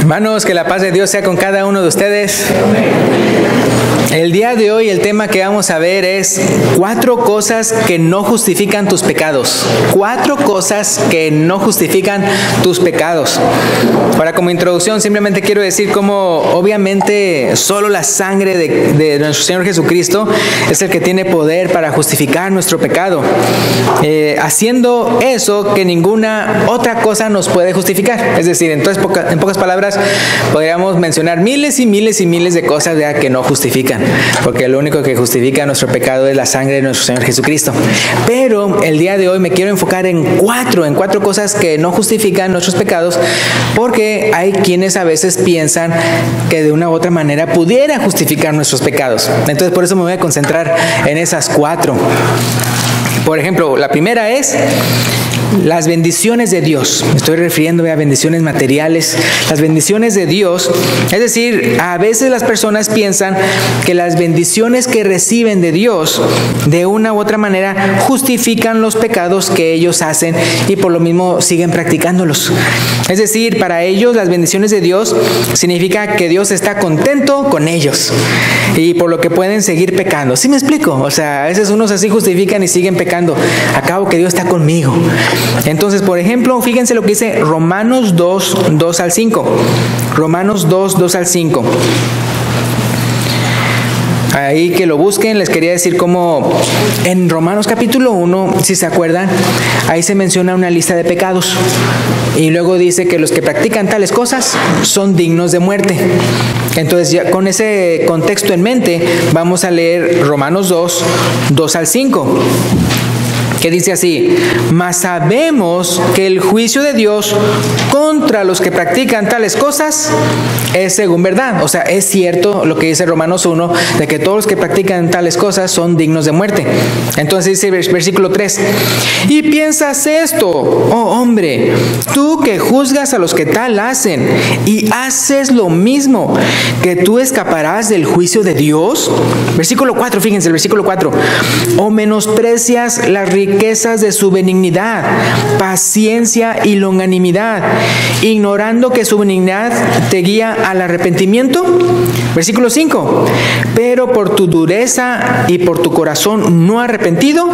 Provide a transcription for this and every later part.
Hermanos, que la paz de Dios sea con cada uno de ustedes. El día de hoy el tema que vamos a ver es 4 cosas que no justifican tus pecados. 4 cosas que no justifican tus pecados. Ahora, como introducción, simplemente quiero decir cómo obviamente solo la sangre de nuestro Señor Jesucristo es el que tiene poder para justificar nuestro pecado. Haciendo eso que ninguna otra cosa nos puede justificar. Es decir, entonces, en pocas palabras, podríamos mencionar miles y miles y miles de cosas que no justifican. Porque lo único que justifica nuestro pecado es la sangre de nuestro Señor Jesucristo. Pero el día de hoy me quiero enfocar en cuatro cosas que no justifican nuestros pecados, porque hay quienes a veces piensan que de una u otra manera pudiera justificar nuestros pecados. Entonces por eso me voy a concentrar en esas 4. Por ejemplo, la primera es las bendiciones de Dios. Me estoy refiriendo a bendiciones materiales. Las bendiciones de Dios, es decir, a veces las personas piensan que las bendiciones que reciben de Dios de una u otra manera justifican los pecados que ellos hacen y por lo mismo siguen practicándolos. Es decir, para ellos las bendiciones de Dios significa que Dios está contento con ellos y por lo que pueden seguir pecando. ¿Sí me explico? O sea, a veces unos así justifican y siguen pecando. Acabo que Dios está conmigo. Entonces, por ejemplo, fíjense lo que dice Romanos 2, 2 al 5. Romanos 2, 2 al 5. Ahí que lo busquen, les quería decir cómo en Romanos capítulo 1, si se acuerdan, ahí se menciona una lista de pecados. Y luego dice que los que practican tales cosas son dignos de muerte. Entonces, ya con ese contexto en mente, vamos a leer Romanos 2, 2 al 5. Que dice así: mas sabemos que el juicio de Dios contra los que practican tales cosas es según verdad. O sea, es cierto lo que dice Romanos 1, de que todos los que practican tales cosas son dignos de muerte. Entonces dice versículo 3: y piensas esto, oh hombre, tú que juzgas a los que tal hacen y haces lo mismo, que tú escaparás del juicio de Dios. Versículo 4, fíjense el versículo 4: o menosprecias las riquezas de su benignidad, paciencia y longanimidad, ignorando que su benignidad te guía al arrepentimiento. Versículo 5: pero por tu dureza y por tu corazón no arrepentido,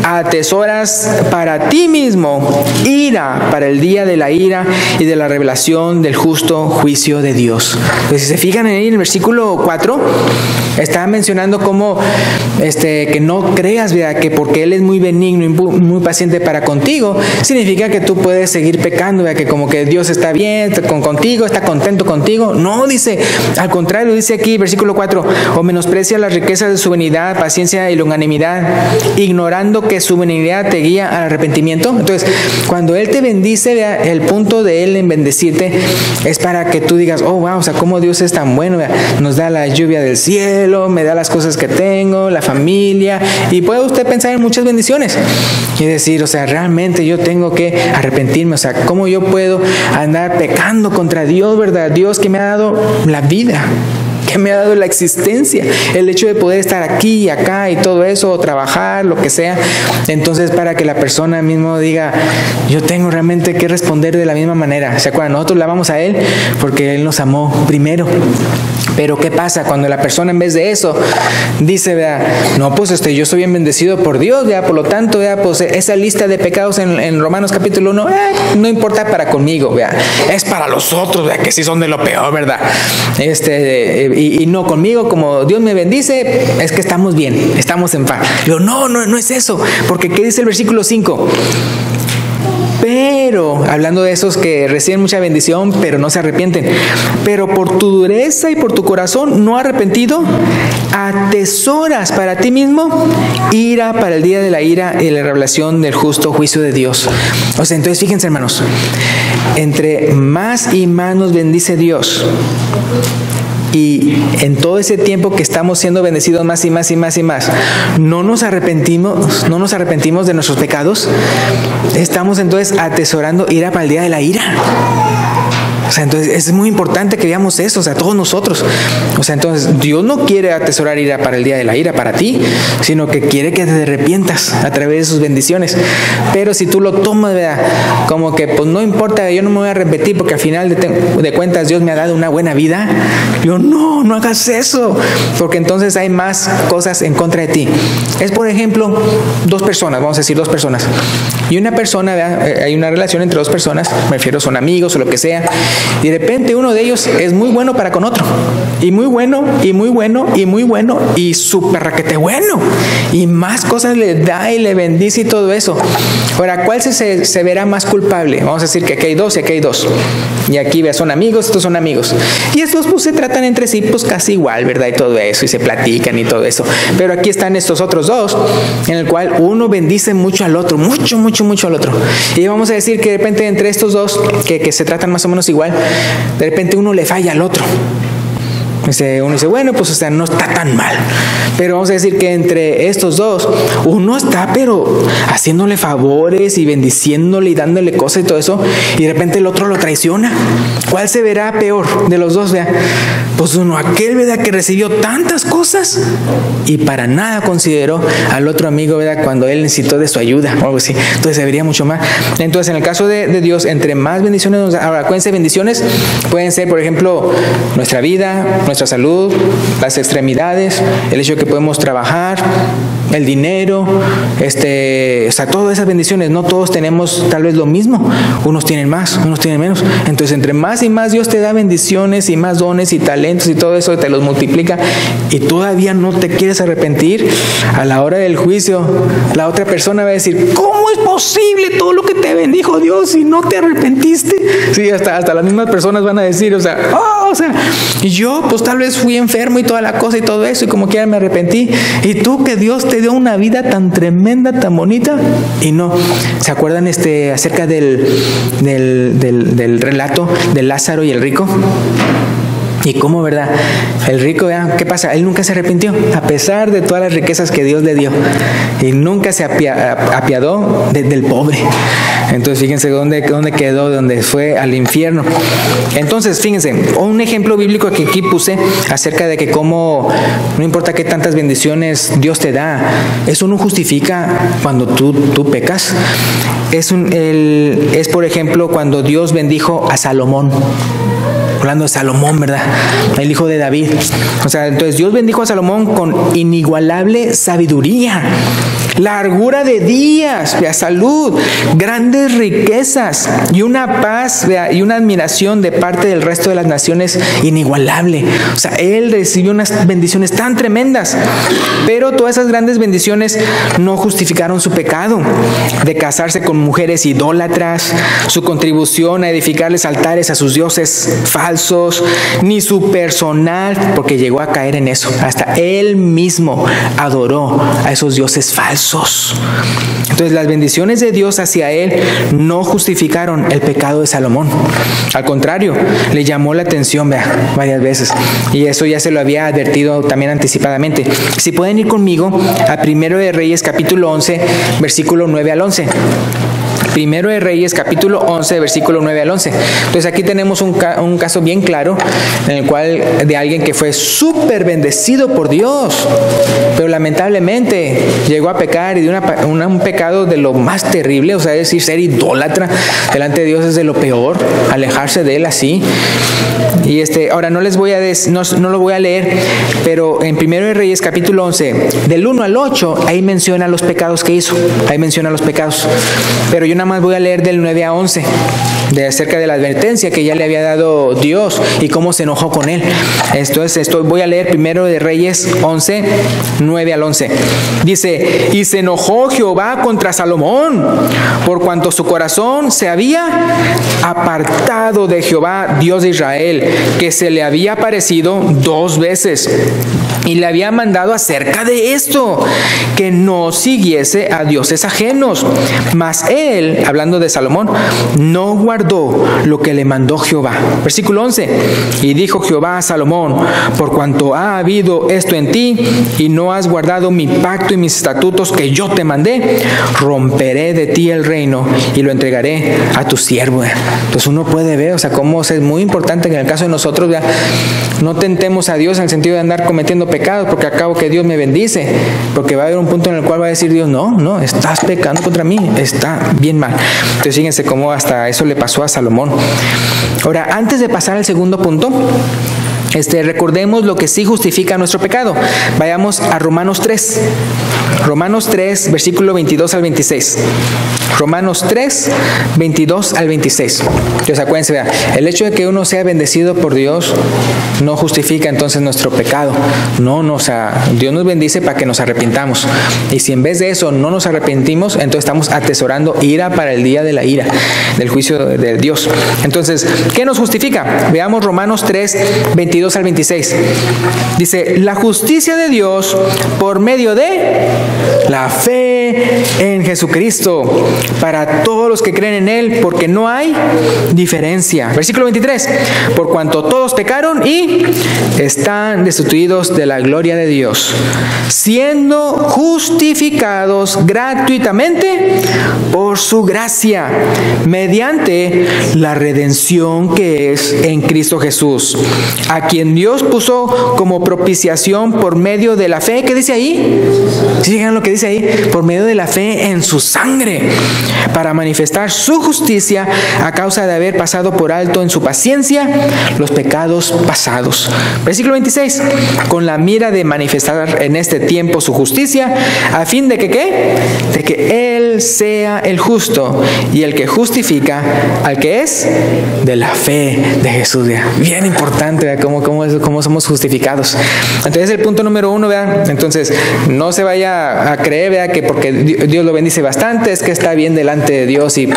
atesoras para ti mismo ira para el día de la ira y de la revelación del justo juicio de Dios. Pues si se fijan ahí en el versículo 4, está mencionando cómo que no creas, ¿verdad?, que porque Él es muy benigno y muy paciente para contigo, significa que tú puedes seguir pecando, ¿verdad?, que como que Dios está bien contigo, está contento contigo. No, dice, al contrario, dice aquí, versículo 4, o menosprecia las riquezas de su benignidad, paciencia y longanimidad, ignorando que su benignidad te guía al arrepentimiento. Entonces, cuando Él te bendice, ¿verdad?, el punto de Él en bendecirte es para que tú digas, oh, wow, o sea, cómo Dios es tan bueno, ¿verdad?, nos da la lluvia del cielo, me da las cosas que tengo, la familia, y puede usted pensar en muchas bendiciones y decir, o sea, realmente yo tengo que arrepentirme, o sea, ¿cómo yo puedo andar pecando contra Dios, verdad? Dios que me ha dado la vida, que me ha dado la existencia, el hecho de poder estar aquí y acá y todo eso, o trabajar, lo que sea. Entonces, para que la persona mismo diga, yo tengo realmente que responder de la misma manera. ¿Se acuerdan? Nosotros le amamos a Él porque Él nos amó primero. Pero ¿qué pasa cuando la persona en vez de eso dice, vea, no, pues yo soy bien bendecido por Dios, vea, por lo tanto, vea, pues esa lista de pecados en Romanos capítulo 1, no importa para conmigo, vea, es para los otros, vea, que sí son de lo peor, ¿verdad? Y no conmigo, como Dios me bendice, es que estamos bien, estamos en paz. Yo, no es eso, porque ¿qué dice el versículo 5? Pero, hablando de esos que reciben mucha bendición, pero no se arrepienten, pero por tu dureza y por tu corazón no arrepentido, atesoras para ti mismo ira para el día de la ira y la revelación del justo juicio de Dios. O sea, entonces fíjense, hermanos, entre más y más nos bendice Dios, y en todo ese tiempo que estamos siendo bendecidos más y más y más y más, no nos arrepentimos de nuestros pecados, estamos entonces atesorando ira para el día de la ira. O sea, entonces es muy importante que veamos eso, o sea, todos nosotros. O sea, entonces Dios no quiere atesorar ira para el día de la ira para ti, sino que quiere que te arrepientas a través de sus bendiciones. Pero si tú lo tomas, ¿verdad?, como que pues no importa, yo no me voy a arrepentir porque al final de cuentas Dios me ha dado una buena vida. Yo no hagas eso, porque entonces hay más cosas en contra de ti. Es, por ejemplo, dos personas, vamos a decir dos personas, y una persona, ¿verdad?, hay una relación entre dos personas, me refiero, son amigos o lo que sea, y de repente uno de ellos es muy bueno para con otro, y muy bueno, y muy bueno, y muy bueno, y súper raquete bueno, y más cosas le da y le bendice y todo eso. Ahora, ¿cuál se verá más culpable? Vamos a decir que aquí hay dos y aquí hay dos, y aquí son amigos, estos son amigos, y estos pues se tratan entre sí pues casi igual, ¿verdad?, y todo eso, y se platican y todo eso. Pero aquí están estos otros dos, en el cual uno bendice mucho al otro, mucho al otro, y vamos a decir que de repente entre estos dos que se tratan más o menos igual, de repente uno le falla al otro. Uno dice, bueno, pues o sea, no está tan mal. Pero vamos a decir que entre estos dos, uno está pero haciéndole favores y bendiciéndole y dándole cosas y todo eso, y de repente el otro lo traiciona. ¿Cuál se verá peor de los dos? Vea, pues uno, aquel, ¿verdad?, que recibió tantas cosas y para nada consideró al otro amigo, ¿verdad?, cuando él necesitó de su ayuda o algo así. Entonces se vería mucho más. Entonces, en el caso de Dios, entre más bendiciones nos da. Ahora, acuérdense, bendiciones pueden ser, por ejemplo, nuestra vida, nuestra salud, las extremidades, el hecho de que podemos trabajar, el dinero, o sea, todas esas bendiciones. No todos tenemos tal vez lo mismo, unos tienen más, unos tienen menos. Entonces, entre más y más Dios te da bendiciones y más dones y talentos y todo eso, te los multiplica, y todavía no te quieres arrepentir, a la hora del juicio la otra persona va a decir, ¿cómo es posible todo lo que te bendijo Dios y no te arrepentiste? Sí, hasta las mismas personas van a decir, o sea, y yo pues tal vez fui enfermo y toda la cosa y todo eso, y como quiera me arrepentí, y tú, que Dios te dio una vida tan tremenda, tan bonita, y no. ¿Se acuerdan acerca del relato de Lázaro y el rico? Y cómo, ¿verdad? El rico, ¿qué pasa? Él nunca se arrepintió, a pesar de todas las riquezas que Dios le dio, y nunca se apiadó del pobre. Entonces, fíjense dónde quedó, donde fue al infierno. Entonces, fíjense, un ejemplo bíblico que aquí puse acerca de que cómo, no importa qué tantas bendiciones Dios te da, eso no justifica cuando tú pecas. Es por ejemplo cuando Dios bendijo a Salomón. Hablando de Salomón, ¿verdad?, el hijo de David. O sea, entonces Dios bendijo a Salomón con inigualable sabiduría, largura de días, salud, grandes riquezas y una paz y una admiración de parte del resto de las naciones inigualable. O sea, él recibió unas bendiciones tan tremendas, pero todas esas grandes bendiciones no justificaron su pecado de casarse con mujeres idólatras, su contribución a edificarles altares a sus dioses falsos, ni su personal, porque llegó a caer en eso. Hasta él mismo adoró a esos dioses falsos. Entonces, las bendiciones de Dios hacia él no justificaron el pecado de Salomón. Al contrario, le llamó la atención, varias veces. Y eso ya se lo había advertido también anticipadamente. Si pueden ir conmigo a Primero de Reyes, capítulo 11, versículo 9 al 11. Primero de Reyes, capítulo 11, versículo 9 al 11. Entonces aquí tenemos un caso bien claro en el cual de alguien que fue súper bendecido por Dios, pero lamentablemente llegó a pecar, y de un pecado de lo más terrible. O sea, es decir, ser idólatra delante de Dios es de lo peor, alejarse de él así. Y ahora no les voy a no lo voy a leer, pero en Primero de Reyes, capítulo 11, del 1 al 8, ahí menciona los pecados que hizo. Ahí menciona los pecados. Pero yo nada más voy a leer del 9 a 11, acerca de la advertencia que ya le había dado Dios y cómo se enojó con él. Entonces, voy a leer Primero de Reyes 11, 9 al 11. Dice, y se enojó Jehová contra Salomón, por cuanto su corazón se había apartado de Jehová, Dios de Israel, que se le había aparecido 2 veces. Y le había mandado acerca de esto, que no siguiese a dioses ajenos. Mas él, hablando de Salomón, no guardó guardó lo que le mandó Jehová. Versículo 11. Y dijo Jehová a Salomón: por cuanto ha habido esto en ti, y no has guardado mi pacto y mis estatutos que yo te mandé, romperé de ti el reino y lo entregaré a tu siervo. Entonces uno puede ver, o sea, cómo es muy importante que en el caso de nosotros, ¿verdad?, no tentemos a Dios en el sentido de andar cometiendo pecados, porque acabo que Dios me bendice, porque va a haber un punto en el cual va a decir Dios: no, estás pecando contra mí, está bien mal. Entonces fíjense cómo hasta eso le pasó a Salomón. Ahora, antes de pasar al segundo punto, recordemos lo que sí justifica nuestro pecado. Vayamos a Romanos 3. Romanos 3, versículo 22 al 26. Romanos 3, 22 al 26. Entonces acuérdense, vean, el hecho de que uno sea bendecido por Dios no justifica entonces nuestro pecado. No, o sea, Dios nos bendice para que nos arrepintamos. Y si en vez de eso no nos arrepentimos, entonces estamos atesorando ira para el día de la ira, del juicio de Dios. Entonces, ¿qué nos justifica? Veamos Romanos 3, 22 al 26. Dice: la justicia de Dios por medio de la fe en Jesucristo para todos los que creen en Él, porque no hay diferencia. Versículo 23. Por cuanto todos pecaron y están destituidos de la gloria de Dios, siendo justificados gratuitamente por su gracia, mediante la redención que es en Cristo Jesús, a quien Dios puso como propiciación por medio de la fe. ¿Qué dice ahí? ¿Sí llegan lo que dice ahí? Por medio de la fe en su sangre, para manifestar su justicia a causa de haber pasado por alto en su paciencia los pecados pasados. Versículo 26. Con la mira de manifestar en este tiempo su justicia, a fin de que ¿qué? De que Él sea el justo y el que justifica al que es de la fe de Jesús. Bien importante, ¿verdad? Cómo somos justificados. Entonces el punto número 1, ¿verdad? Entonces no se vaya a creer, ¿verdad?, que porque Dios lo bendice bastante es que está bien delante de Dios y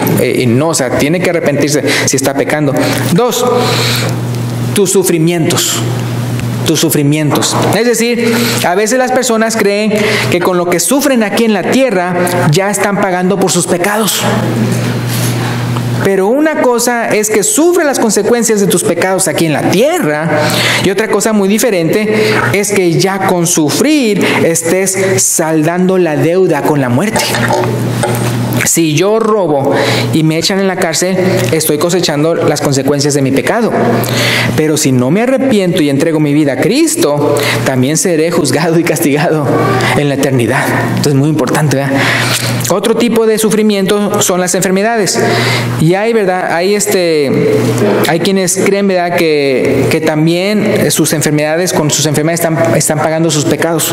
no, o sea, tiene que arrepentirse si está pecando. 2, tus sufrimientos. Es decir, a veces las personas creen que con lo que sufren aquí en la tierra ya están pagando por sus pecados. Pero una cosa es que sufren las consecuencias de tus pecados aquí en la tierra, y otra cosa muy diferente es que ya con sufrir estés saldando la deuda con la muerte. Si yo robo y me echan en la cárcel, estoy cosechando las consecuencias de mi pecado. Pero si no me arrepiento y entrego mi vida a Cristo, también seré juzgado y castigado en la eternidad. Entonces es muy importante, ¿verdad? Otro tipo de sufrimiento son las enfermedades. Y hay, ¿verdad?, hay quienes creen, ¿verdad?, que también sus enfermedades, con sus enfermedades están pagando sus pecados.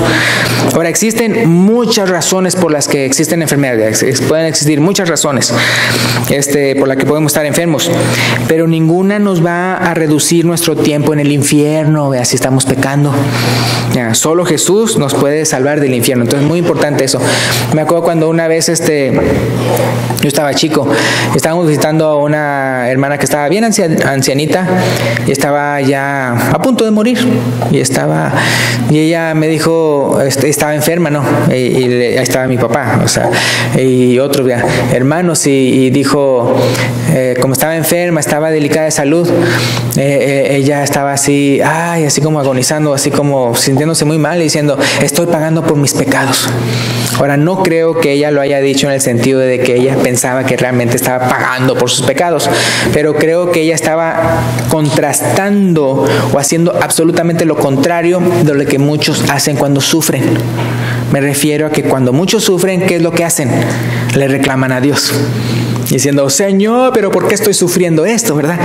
Ahora, existen muchas razones por las que existen enfermedades. Pueden existir muchas razones por las que podemos estar enfermos, pero ninguna nos va a reducir nuestro tiempo en el infierno, ¿verdad?, si estamos pecando. Solo Jesús nos puede salvar del infierno. Entonces es muy importante eso. Me acuerdo cuando una vez yo estaba chico, estábamos visitando a una hermana que estaba bien ancianita y estaba ya a punto de morir, y ella me dijo, estaba enferma, ¿no? Y ahí estaba mi papá, o sea, y otros hermanos, y dijo, como estaba enferma, estaba delicada de salud, ella estaba así como agonizando, así como sintiéndose muy mal y diciendo: estoy pagando por mis pecados. Ahora, no creo que ella lo haya dicho en el sentido de que ella pensaba que realmente estaba pagando por sus pecados, pero creo que ella estaba contrastando o haciendo absolutamente lo contrario de lo que muchos hacen cuando sufren. Me refiero a que cuando muchos sufren, ¿qué es lo que hacen? Le reclaman a Dios, diciendo: Señor, pero ¿por qué estoy sufriendo esto, verdad?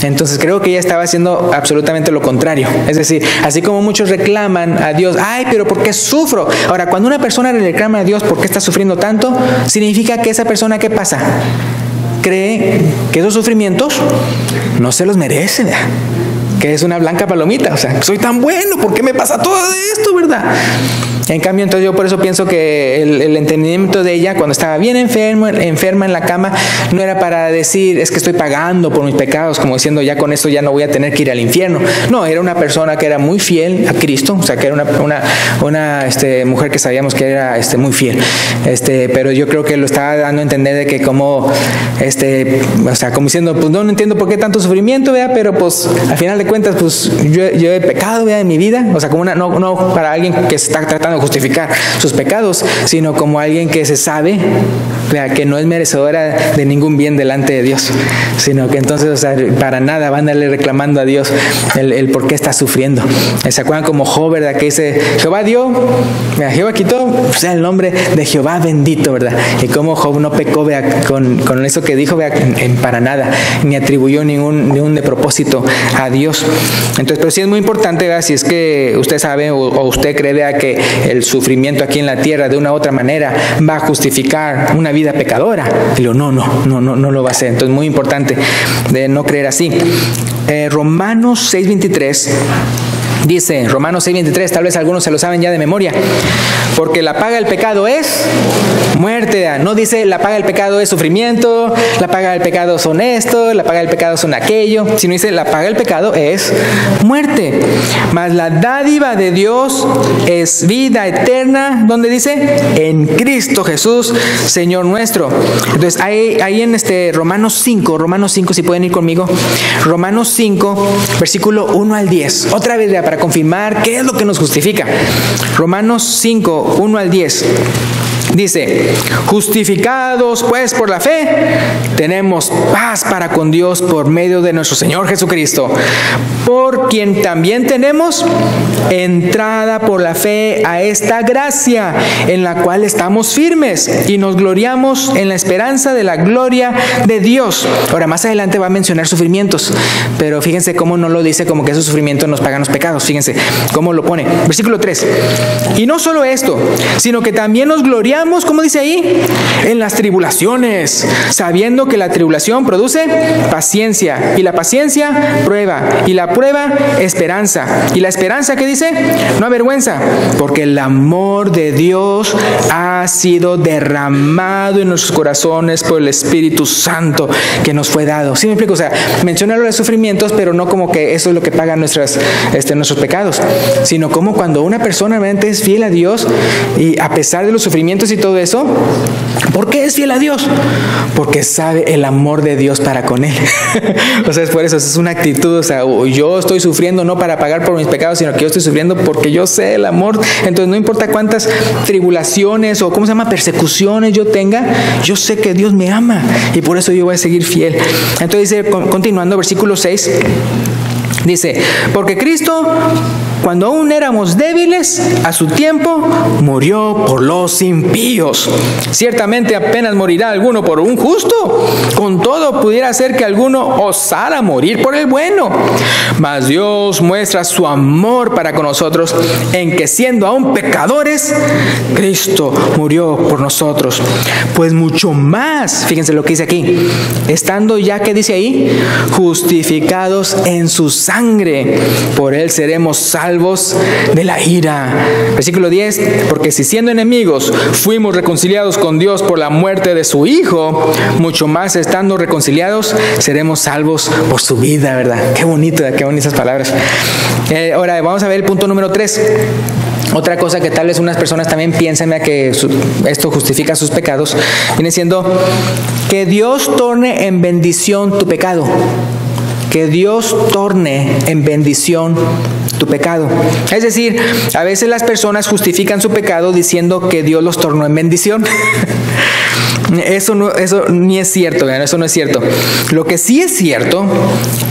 Entonces creo que ella estaba haciendo absolutamente lo contrario. Es decir, así como muchos reclaman a Dios: ay, pero ¿por qué sufro? Ahora, cuando una persona le reclama a Dios por qué está sufriendo tanto, significa que esa persona, ¿qué pasa? Cree que esos sufrimientos no se los merece, ¿verdad? que es una blanca palomita. O sea, soy tan bueno, ¿por qué me pasa todo esto, verdad? En cambio, entonces yo por eso pienso que el entendimiento de ella, cuando estaba bien enferma en la cama, no era para decir, es que estoy pagando por mis pecados, como diciendo, ya con esto ya no voy a tener que ir al infierno. No, era una persona que era muy fiel a Cristo, o sea, que era una mujer que sabíamos que era muy fiel. Pero yo creo que lo estaba dando a entender de que como, o sea, como diciendo, pues no entiendo por qué tanto sufrimiento, ¿verdad? Pero pues al final de cuentas, pues yo he pecado, ¿verdad? En mi vida, o sea, como no para alguien que se está tratando de justificar sus pecados, sino como alguien que se sabe, ¿verdad?, que no es merecedora de ningún bien delante de Dios, sino que entonces, o sea, para nada van a darle reclamando a Dios el por qué está sufriendo. ¿Se acuerdan como Job, verdad? Que dice, Jehová dio, Jehová quitó, o sea, el nombre de Jehová bendito, ¿verdad? Y como Job no pecó, ¿verdad?, con eso que dijo, ¿verdad?, para nada, ni atribuyó ningún de propósito a Dios. Entonces, pero sí es muy importante, ¿verdad?, si es que usted sabe o usted cree, ¿verdad?, que el sufrimiento aquí en la tierra de una u otra manera va a justificar una vida pecadora. Y no lo va a hacer. Entonces, muy importante de no creer así. Romanos 6:23 dice, Romanos 6:23, tal vez algunos se lo saben ya de memoria, porque la paga del pecado es muerte. No dice la paga del pecado es sufrimiento, la paga del pecado son esto, la paga del pecado son aquello, sino dice la paga del pecado es muerte. Mas la dádiva de Dios es vida eterna, ¿dónde dice? En Cristo Jesús, Señor nuestro. Entonces ahí en Romanos 5, si pueden ir conmigo, Romanos 5, versículo 1 al 10, otra vez para confirmar qué es lo que nos justifica. Romanos 5, 1 al 10. Dice, justificados pues por la fe, tenemos paz para con Dios por medio de nuestro Señor Jesucristo, por quien también tenemos entrada por la fe a esta gracia en la cual estamos firmes y nos gloriamos en la esperanza de la gloria de Dios. Ahora, más adelante va a mencionar sufrimientos, pero fíjense cómo no lo dice como que esos sufrimientos nos pagan los pecados. Fíjense cómo lo pone. Versículo 3. Y no solo esto, sino que también nos gloriamos, como dice ahí, en las tribulaciones, sabiendo que la tribulación produce paciencia, y la paciencia prueba, y la prueba esperanza, y la esperanza, ¿qué dice? No avergüenza, porque el amor de Dios ha sido derramado en nuestros corazones por el Espíritu Santo que nos fue dado. ¿Sí me explico? O sea, menciona los sufrimientos, pero no como que eso es lo que paga nuestros pecados, sino como cuando una persona realmente es fiel a Dios, y a pesar de los sufrimientos y todo eso, ¿por qué es fiel a Dios? Porque sabe el amor de Dios para con él. O sea, es por eso, es una actitud. O sea, yo estoy sufriendo no para pagar por mis pecados, sino que yo estoy sufriendo porque yo sé el amor. Entonces, no importa cuántas tribulaciones o persecuciones yo tenga, yo sé que Dios me ama y por eso yo voy a seguir fiel. Entonces dice, continuando, versículo 6, dice, porque Cristo, cuando aún éramos débiles, a su tiempo murió por los impíos. Ciertamente apenas morirá alguno por un justo, con todo pudiera ser que alguno osara morir por el bueno. Mas Dios muestra su amor para con nosotros en que, siendo aún pecadores, Cristo murió por nosotros. Pues mucho más, fíjense lo que dice aquí, estando ya, ¿qué dice ahí? Justificados en su sangre, por él seremos salvos de la ira. Versículo 10, porque si siendo enemigos fuimos reconciliados con Dios por la muerte de su Hijo, mucho más estando reconciliados seremos salvos por su vida, ¿verdad? Qué bonito, qué bonitas palabras. Ahora vamos a ver el punto número 3. Otra cosa que tal vez unas personas también piensan que esto justifica sus pecados, viene siendo que Dios torne en bendición tu pecado. Que Dios torne en bendición tu pecado. Es decir, a veces las personas justifican su pecado diciendo que Dios los tornó en bendición. Eso ni es cierto, ¿verdad? Eso no es cierto. Lo que sí es cierto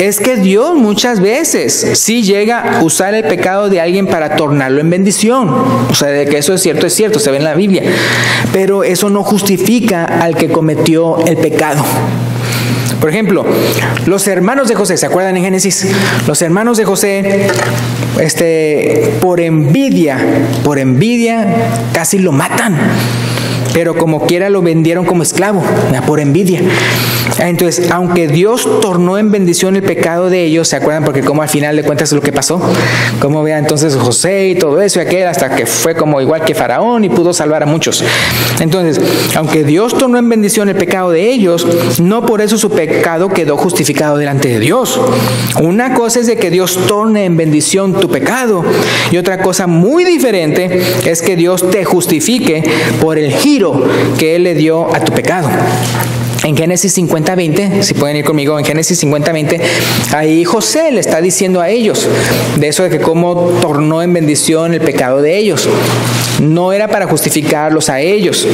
es que Dios muchas veces sí llega a usar el pecado de alguien para tornarlo en bendición. O sea, de que eso es cierto, se ve en la Biblia. Pero eso no justifica al que cometió el pecado. Por ejemplo, los hermanos de José, ¿se acuerdan en Génesis? Los hermanos de José, por envidia, casi lo matan. pero como quiera lo vendieron como esclavo, por envidia. Entonces, aunque Dios tornó en bendición el pecado de ellos, ¿se acuerdan? Porque como al final de cuentas es lo que pasó, como vea entonces José y todo eso y aquel, hasta que fue como igual que Faraón y pudo salvar a muchos. Entonces, aunque Dios tornó en bendición el pecado de ellos, no por eso su pecado quedó justificado delante de Dios. Una cosa es de que Dios torne en bendición tu pecado, y otra cosa muy diferente es que Dios te justifique por el giro que Él le dio a tu pecado. En Génesis 50:20, si pueden ir conmigo, en Génesis 50:20, ahí José le está diciendo a ellos de eso de que cómo tornó en bendición el pecado de ellos. No era para justificarlos a ellos,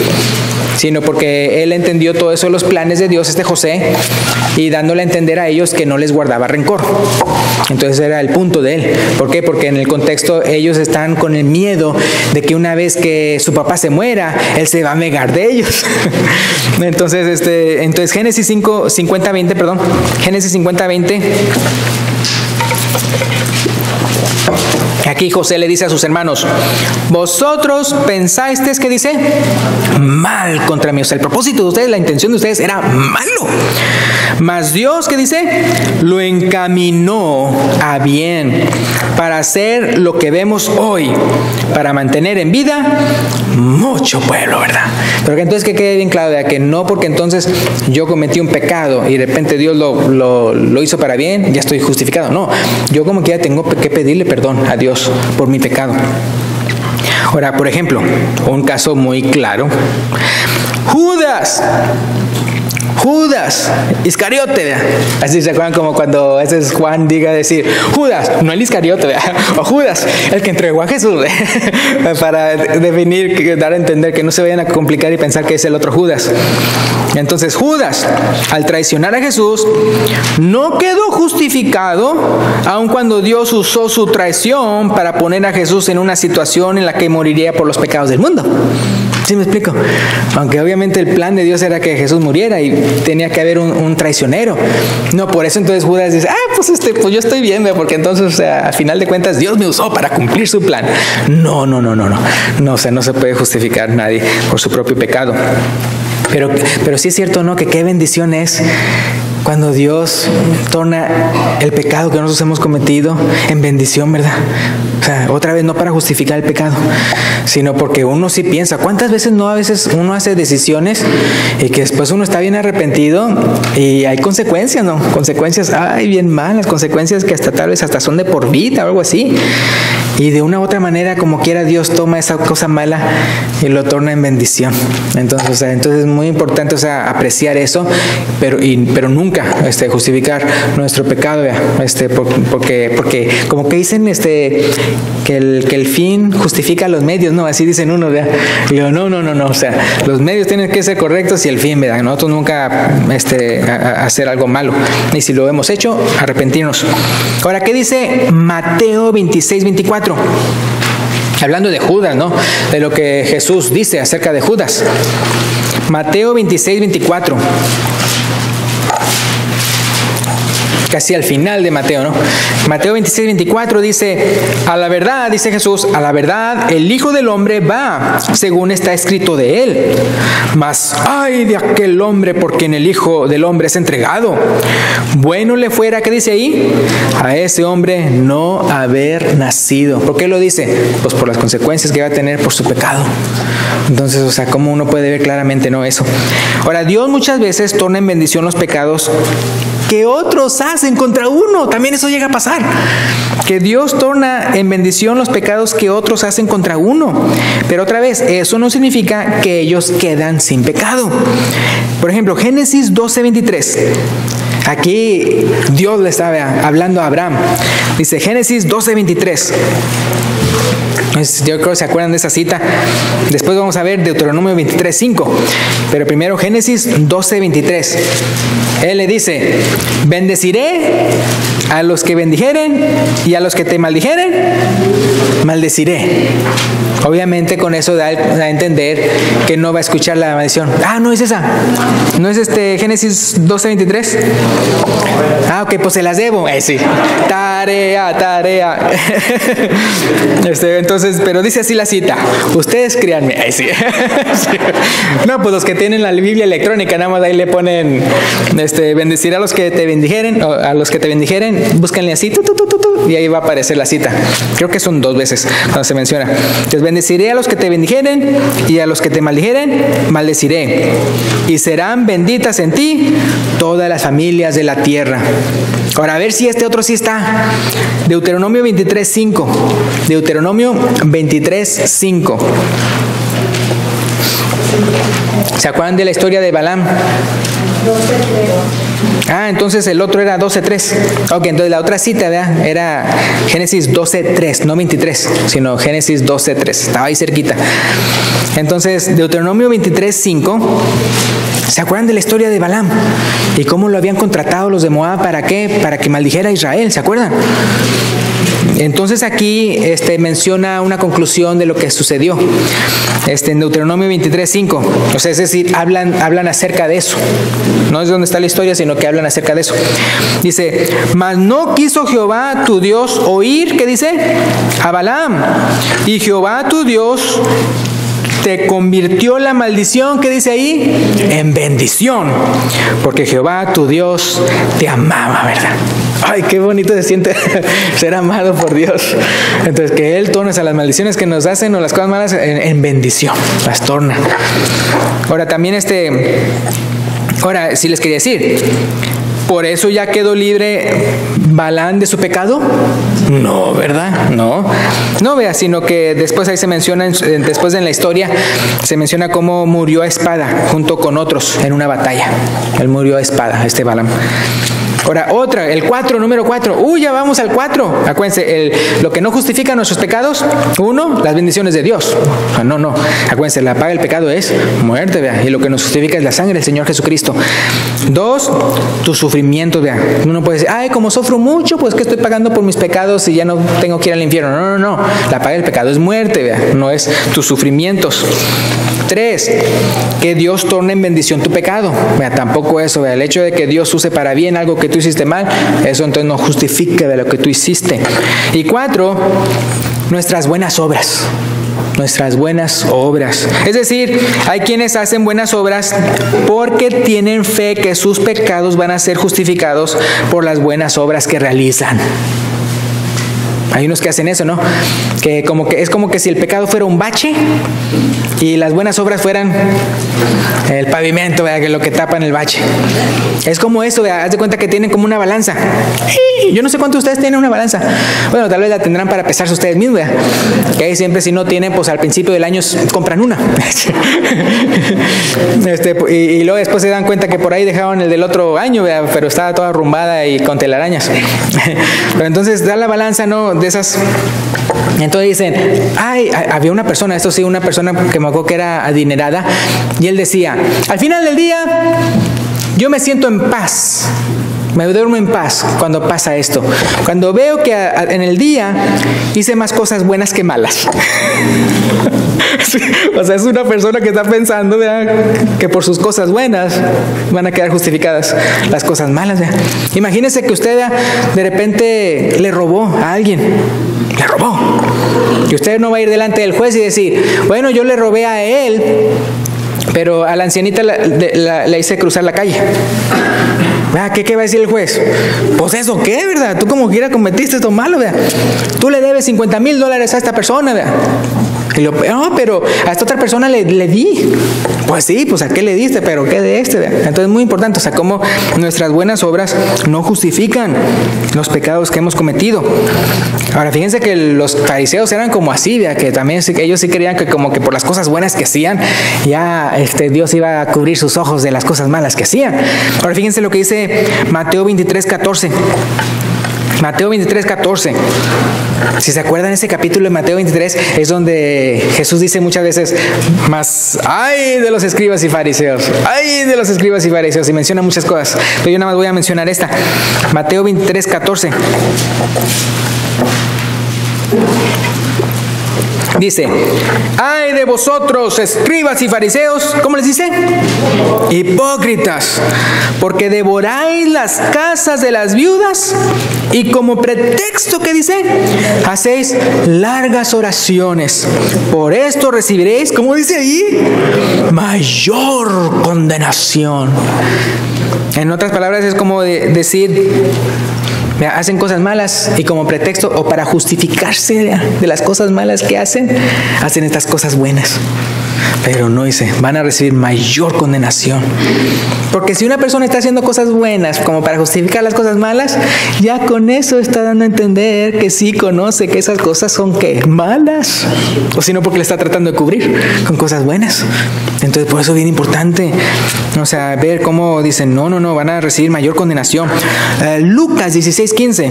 sino porque él entendió todo eso, los planes de Dios, José, y dándole a entender a ellos que no les guardaba rencor. Entonces era el punto de él. ¿Por qué? Porque en el contexto ellos están con el miedo de que una vez que su papá se muera, él se va a vengar de ellos. Entonces, Génesis 50:20, perdón, Génesis 50:20. Aquí José le dice a sus hermanos: vosotros pensasteis, ¿qué dice? Mal contra mí. O sea, el propósito de ustedes, la intención de ustedes era malo. Mas Dios, ¿qué dice? Lo encaminó a bien para hacer lo que vemos hoy, para mantener en vida mucho pueblo, ¿verdad? Pero que entonces que quede bien claro, de que no porque entonces yo cometí un pecado y de repente Dios lo hizo para bien, ya estoy justificado. No, yo como quiera tengo que pedirle perdón a Dios por mi pecado. Ahora, por ejemplo, un caso muy claro: Judas Iscariote, ¿verdad? Así se acuerdan como cuando ese es Juan diga decir Judas, no el Iscariote, ¿verdad? O Judas, el que entregó a Jesús, ¿verdad? Para definir, dar a entender que no se vayan a complicar y pensar que es el otro Judas. Entonces Judas, al traicionar a Jesús, no quedó justificado, aun cuando Dios usó su traición para poner a Jesús en una situación en la que moriría por los pecados del mundo. ¿Sí me explico? Aunque obviamente el plan de Dios era que Jesús muriera y tenía que haber un traicionero. No, por eso entonces Judas dice, pues yo estoy bien, porque entonces, o sea, al final de cuentas Dios me usó para cumplir su plan. No, o sea, no se puede justificar nadie por su propio pecado. Pero sí es cierto, ¿no? Que qué bendición es cuando Dios torna el pecado que nosotros hemos cometido en bendición, ¿verdad? O sea, otra vez no para justificar el pecado, sino porque uno sí piensa, ¿cuántas veces no? A veces uno hace decisiones y que después uno está bien arrepentido y hay consecuencias, ¿no? Consecuencias, bien malas, consecuencias que tal vez son de por vida o algo así. Y de una u otra manera, como quiera, Dios toma esa cosa mala y lo torna en bendición. Entonces es muy importante, apreciar eso, pero nunca justificar nuestro pecado, porque como que dicen que el fin justifica los medios, ¿no? Así dicen unos, ¿verdad? Y digo, no, o sea, los medios tienen que ser correctos y el fin, ¿verdad? Nosotros nunca hacer algo malo, y si lo hemos hecho, arrepentirnos. Ahora, ¿qué dice Mateo 26:24? Hablando de Judas, ¿no? De lo que Jesús dice acerca de Judas. Mateo 26:24. Casi al final de Mateo, ¿no? Mateo 26:24 dice: a la verdad, dice Jesús, a la verdad el Hijo del Hombre va, según está escrito de él. Mas ay de aquel hombre por quien el Hijo del Hombre es entregado. Bueno le fuera, ¿qué dice ahí? A ese hombre no haber nacido. ¿Por qué lo dice? Pues por las consecuencias que va a tener por su pecado. Entonces, ¿cómo uno puede ver claramente, no, eso? Ahora, Dios muchas veces torna en bendición los pecados que otros hacen contra uno. También eso llega a pasar, que Dios torna en bendición los pecados que otros hacen contra uno. Pero otra vez, eso no significa que ellos quedan sin pecado. Por ejemplo, Génesis 12:23. Aquí Dios le estaba hablando a Abraham. Dice Génesis 12:23. Yo creo que se acuerdan de esa cita. Después vamos a ver Deuteronomio 23:5. Pero primero Génesis 12:23. Él le dice: bendeciré a los que bendijeren y a los que te maldijeren, maldeciré. Obviamente con eso da a entender que no va a escuchar la maldición. No es esa. No es Génesis 12:23. Ok, pues se las debo. Sí. Tarea. Entonces, pero dice así la cita. Ustedes créanme. Ay, sí. No, pues los que tienen la Biblia electrónica, nada más ahí le ponen, bendeciré a los que te bendijeren, o a los que te bendijeren, búsquenle así, y ahí va a aparecer la cita. Creo que son 2 veces cuando se menciona. Entonces, bendeciré a los que te bendijeren, y a los que te maldijeren, maldeciré. Y serán benditas en ti todas las familias de la tierra. Ahora, a ver si este otro sí está. Deuteronomio 23:5. Deuteronomio 23:5. ¿Se acuerdan de la historia de Balaam? 12:3. Entonces el otro era 12:3. Ok, entonces la otra cita, ¿verdad? Era Génesis 12:3, no 23, sino Génesis 12:3. Estaba ahí cerquita. Entonces, Deuteronomio 23:5. ¿Se acuerdan de la historia de Balaam? Y cómo lo habían contratado los de Moab, ¿para qué? Para que maldijera a Israel, ¿se acuerdan? Entonces aquí menciona una conclusión de lo que sucedió en Deuteronomio 23:5. O sea, es decir, hablan acerca de eso. No es donde está la historia, sino que hablan acerca de eso. Dice, mas no quiso Jehová tu Dios oír, ¿qué dice? A Balaam. Y Jehová tu Dios te convirtió la maldición, ¿qué dice ahí? En bendición. Porque Jehová tu Dios te amaba, ¿verdad? Ay, qué bonito se siente ser amado por Dios. Entonces, que Él torne a las maldiciones que nos hacen o las cosas malas en bendición. Las torna. Ahora, también ahora, sí les quería decir, ¿por eso ya quedó libre Balaam de su pecado? No, ¿verdad? No vea, sino que después ahí se menciona, después en la historia, se menciona cómo murió a espada junto con otros en una batalla. Él murió a espada, Balaam. Ahora, número 4. Ya vamos al 4. Acuérdense, lo que no justifica nuestros pecados, 1, las bendiciones de Dios. No. Acuérdense, la paga del pecado es muerte, vea. Y lo que nos justifica es la sangre del Señor Jesucristo. 2, tu sufrimiento, vea. Uno puede decir, como sufro mucho, pues que estoy pagando por mis pecados y ya no tengo que ir al infierno. No. La paga del pecado es muerte, vea. No es tus sufrimientos. 3, que Dios torne en bendición tu pecado. Vea, tampoco eso, vea. El hecho de que Dios use para bien algo que tú hiciste mal, eso entonces no justifica de lo que tú hiciste. Y 4, nuestras buenas obras. Nuestras buenas obras. Es decir, hay quienes hacen buenas obras porque tienen fe que sus pecados van a ser justificados por las buenas obras que realizan. Hay unos que hacen eso, ¿no? Que es como que si el pecado fuera un bache y las buenas obras fueran el pavimento, ¿verdad? Que es lo que tapan el bache. Es como eso, ¿verdad? Haz de cuenta que tienen como una balanza. Yo no sé cuántos de ustedes tienen una balanza. Bueno, tal vez la tendrán para pesarse ustedes mismos, ¿verdad? Que ahí siempre, si no tienen, pues al principio del año compran una. Y luego después se dan cuenta que por ahí dejaron el del otro año, ¿verdad? Pero estaba toda arrumbada y con telarañas. Pero entonces da la balanza, ¿no? De esas. Entonces dicen, había una persona, una persona que me acuerdo que era adinerada, y él decía, al final del día yo me siento en paz, me duermo en paz cuando pasa esto, cuando veo que en el día hice más cosas buenas que malas. Sí, o sea, es una persona que está pensando, ¿verdad?, que por sus cosas buenas van a quedar justificadas las cosas malas, ¿verdad? Imagínese que usted de repente le robó a alguien, le robó, y usted no va a ir delante del juez y decir, bueno, yo le robé a él, pero a la ancianita la hice cruzar la calle. ¿Qué va a decir el juez? Pues eso, ¿qué, verdad? Tú como quiera cometiste esto malo, ¿verdad? Tú le debes $50,000 a esta persona, ¿verdad? No, pero a esta otra persona le di. Pues sí, pues ¿a qué le diste? Pero ¿qué de este? ¿Verdad? Entonces es muy importante, o sea, cómo nuestras buenas obras no justifican los pecados que hemos cometido. Ahora, fíjense que los fariseos eran como así, ¿verdad? Que también ellos sí creían que como que por las cosas buenas que hacían, ya Dios iba a cubrir sus ojos de las cosas malas que hacían. Ahora, fíjense lo que dice Mateo 23:14. Mateo 23:14. Si se acuerdan, ese capítulo de Mateo 23 es donde Jesús dice muchas veces, ¡ay de los escribas y fariseos! ¡Ay de los escribas y fariseos! Y menciona muchas cosas. Pero yo nada más voy a mencionar esta. Mateo 23:14. Dice, ay de vosotros, escribas y fariseos, ¿cómo les dice? Hipócritas, porque devoráis las casas de las viudas y como pretexto, ¿qué dice? Hacéis largas oraciones. Por esto recibiréis, ¿cómo dice ahí? Mayor condenación. En otras palabras es como decir, hacen cosas malas y como pretexto o para justificarse de las cosas malas que hacen estas cosas buenas. Pero no dice, van a recibir mayor condenación. Porque si una persona está haciendo cosas buenas como para justificar las cosas malas, ya con eso está dando a entender que sí conoce que esas cosas son ¿qué? Malas. O si no, porque le está tratando de cubrir con cosas buenas. Entonces por eso es bien importante, o sea, ver cómo dicen, no, van a recibir mayor condenación. Lucas 16:15.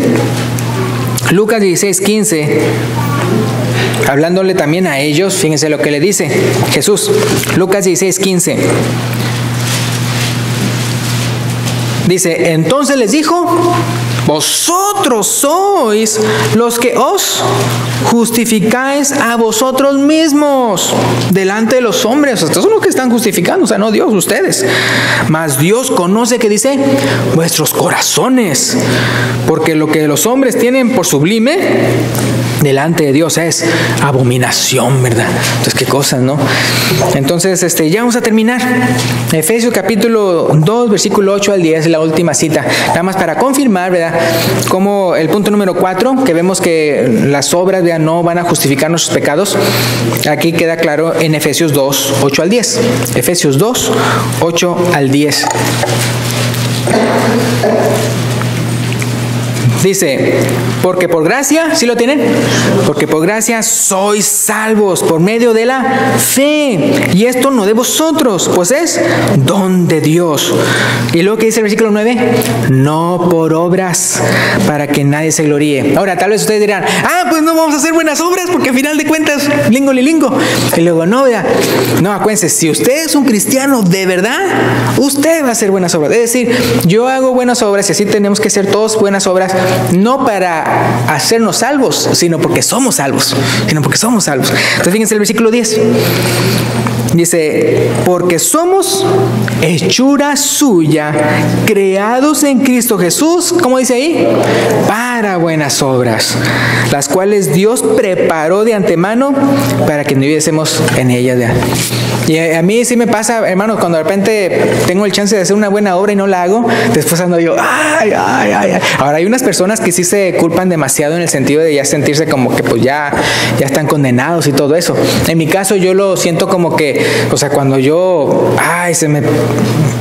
Lucas 16:15. Hablándole también a ellos, fíjense lo que le dice Jesús. Lucas 16:15. Dice, entonces les dijo, vosotros sois los que os justificáis a vosotros mismos delante de los hombres. Estos son los que están justificando, o sea, no Dios, ustedes. Mas Dios conoce, ¿qué dice? Vuestros corazones. Porque lo que los hombres tienen por sublime delante de Dios es abominación, ¿verdad? Entonces, qué cosas, ¿no? Entonces, ya vamos a terminar. Efesios capítulo 2, versículo 8 al 10, la última cita. Nada más para confirmar, ¿verdad? Como el punto número 4, que vemos que las obras, ¿verdad?, no van a justificar nuestros pecados. Aquí queda claro en Efesios 2, 8 al 10. Efesios 2, 8 al 10. Dice, porque por gracia, ¿sí lo tienen? Porque por gracia sois salvos por medio de la fe. Y esto no de vosotros, pues es don de Dios. Y luego que dice el versículo 9, no por obras, para que nadie se gloríe. Ahora, tal vez ustedes dirán, pues no vamos a hacer buenas obras, porque al final de cuentas, lingo lilingo. Y luego, no, vea, no, acuérdense, si usted es un cristiano de verdad, usted va a hacer buenas obras. Es decir, yo hago buenas obras y así tenemos que hacer todos buenas obras. No para hacernos salvos, sino porque somos salvos. Entonces fíjense el versículo 10. Dice, porque somos hechura suya, creados en Cristo Jesús, ¿cómo dice ahí? Para buenas obras, las cuales Dios preparó de antemano para que viviésemos en ellas. Y a mí sí me pasa, hermanos, cuando de repente tengo el chance de hacer una buena obra y no la hago, después ando yo, ay. Ahora hay unas personas que sí se culpan demasiado en el sentido de ya sentirse como que pues ya están condenados y todo eso. En mi caso yo lo siento como que, o sea, cuando yo, se me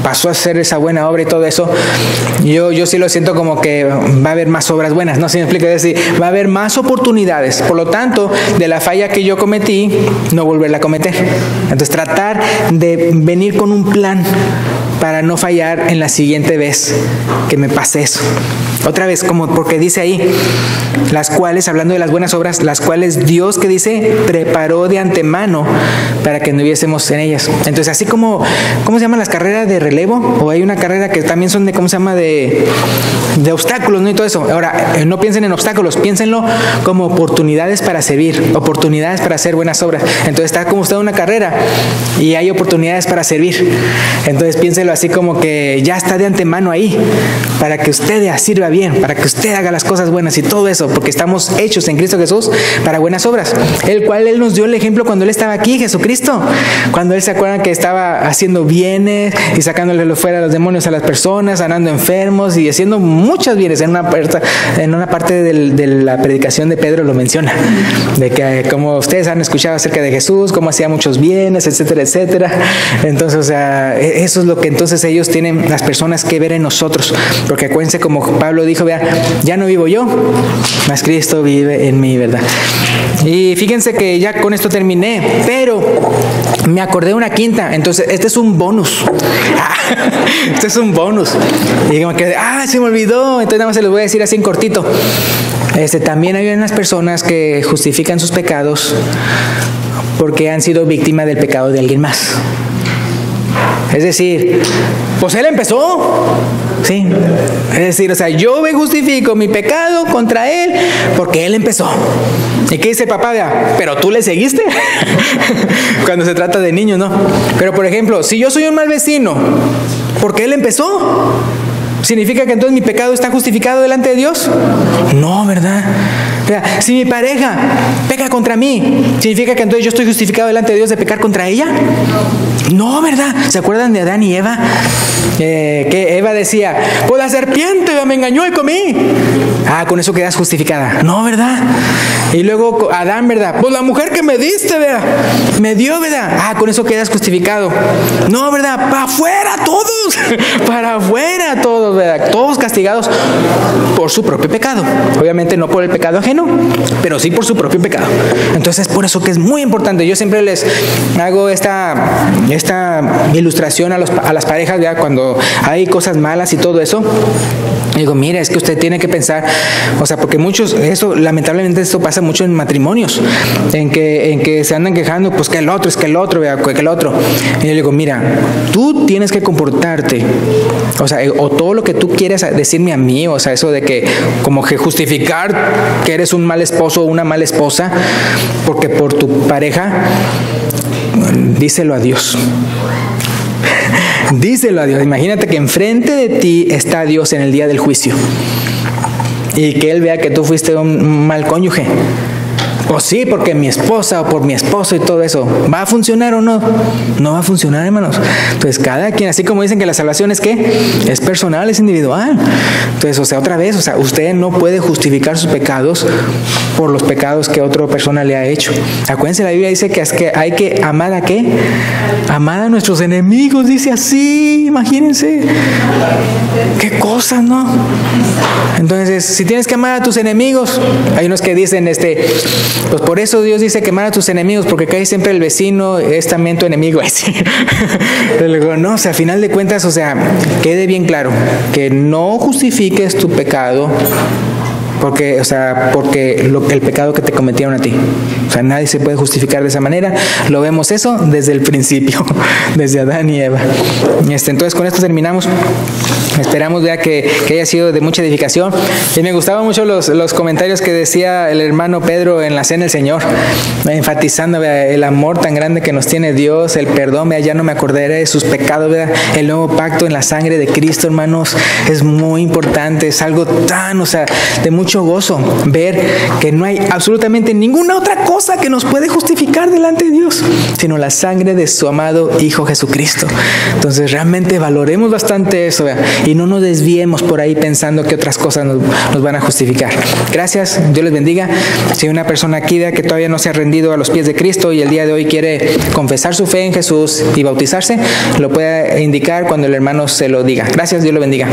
pasó a hacer esa buena obra y todo eso, yo sí lo siento como que va a haber más obras buenas, no sé si me explico, es decir, va a haber más oportunidades, por lo tanto, de la falla que yo cometí, no volverla a cometer. Entonces tratar de venir con un plan para no fallar en la siguiente vez que me pase eso. Otra vez, como porque dice ahí, las cuales, hablando de las buenas obras, las cuales Dios, que dice, preparó de antemano para que anduviésemos en ellas. Entonces, así como, ¿cómo se llaman las carreras de relevo? O hay una carrera que también son de, ¿cómo se llama? De obstáculos, ¿no? Y todo eso. Ahora, no piensen en obstáculos, piénsenlo como oportunidades para servir, oportunidades para hacer buenas obras. Entonces, está como usted en una carrera y hay oportunidades para servir. Entonces, piénselo así como que ya está de antemano ahí para que usted sirva bien, para que usted haga las cosas buenas y todo eso, porque estamos hechos en Cristo Jesús para buenas obras, el cual Él nos dio el ejemplo cuando Él estaba aquí, Jesucristo, cuando Él, se acuerdan que estaba haciendo bienes y sacándole fuera a los demonios a las personas, sanando enfermos y haciendo muchos bienes. En una parte de la predicación de Pedro lo menciona, de que como ustedes han escuchado acerca de Jesús, cómo hacía muchos bienes, etcétera, etcétera. Entonces, o sea, eso es lo que entonces ellos tienen, las personas, que ver en nosotros, porque acuérdense, como Pablo dijo, vean, ya no vivo yo, mas Cristo vive en mí, ¿verdad? Y fíjense que ya con esto terminé, pero me acordé de una quinta. Entonces, este es un bonus. Este es un bonus. Y me quedé, se me olvidó. Entonces nada más se los voy a decir así en cortito. También hay unas personas que justifican sus pecados porque han sido víctimas del pecado de alguien más. Es decir, pues él empezó. ¿sí? Es decir, o sea, yo me justifico mi pecado contra él porque él empezó. ¿Y qué dice el papá? Pero tú le seguiste. Cuando se trata de niños, ¿no? Pero por ejemplo, si yo soy un mal vecino porque él empezó, ¿significa que entonces mi pecado está justificado delante de Dios? No, ¿verdad? O sea, si mi pareja peca contra mí, ¿significa que entonces yo estoy justificado delante de Dios de pecar contra ella? No, ¿verdad? ¿Se acuerdan de Adán y Eva? Que Eva decía, pues la serpiente me engañó y comí. Con eso quedas justificada. No, ¿verdad? Y luego Adán, ¿verdad? Pues la mujer que me diste, ¿verdad? Me dio, ¿verdad? Con eso quedas justificado. No, ¿verdad? Para afuera todos. Para afuera todos, ¿verdad? Todos castigados por su propio pecado. Obviamente no por el pecado ajeno, pero sí por su propio pecado. Entonces, por eso que es muy importante. Yo siempre les hago esta ilustración a las parejas, ¿verdad? Cuando hay cosas malas y todo eso. Digo, mira, es que usted tiene que pensar, o sea, porque lamentablemente esto pasa mucho en matrimonios, en que se andan quejando, pues que el otro, ¿verdad? Que el otro. Y yo le digo, mira, tú tienes que comportarte, o sea, o todo lo que tú quieres decirme a mí, o sea, eso de que como que justificar que eres un mal esposo o una mala esposa, porque por tu pareja, díselo a Dios. Díselo a Dios. Imagínate que enfrente de ti está Dios en el día del juicio y que Él vea que tú fuiste un mal cónyuge. O sí, porque mi esposa o por mi esposo y todo eso. ¿Va a funcionar o no? No va a funcionar, hermanos. Entonces, cada quien, así como dicen que la salvación es ¿qué? Es personal, es individual. Entonces, o sea, otra vez, o sea, usted no puede justificar sus pecados por los pecados que otra persona le ha hecho. Acuérdense, la Biblia dice que hay que amar ¿a qué? Amar a nuestros enemigos, dice así, imagínense. Qué cosas, ¿no? Entonces, si tienes que amar a tus enemigos, hay unos que dicen, pues por eso Dios dice que amar a tus enemigos, porque casi siempre el vecino es también tu enemigo. No, o sea, a final de cuentas, o sea, quede bien claro que no justifiques tu pecado porque el pecado que te cometieron a ti. O sea, nadie se puede justificar de esa manera. Lo vemos eso desde el principio, desde Adán y Eva. Entonces, con esto terminamos. Esperamos ya que haya sido de mucha edificación. Y me gustaban mucho los comentarios que decía el hermano Pedro en la Cena del Señor, enfatizando el amor tan grande que nos tiene Dios, el perdón, ya no me acordaré de sus pecados, el nuevo pacto en la sangre de Cristo, hermanos, es muy importante, es algo tan, o sea, de mucho gozo ver que no hay absolutamente ninguna otra cosa que nos puede justificar delante de Dios, sino la sangre de su amado Hijo Jesucristo. Entonces realmente valoremos bastante eso, y no nos desviemos por ahí pensando que otras cosas nos van a justificar. Gracias, Dios les bendiga. Si hay una persona aquí que todavía no se ha rendido a los pies de Cristo y el día de hoy quiere confesar su fe en Jesús y bautizarse, lo puede indicar cuando el hermano se lo diga. Gracias, Dios lo bendiga.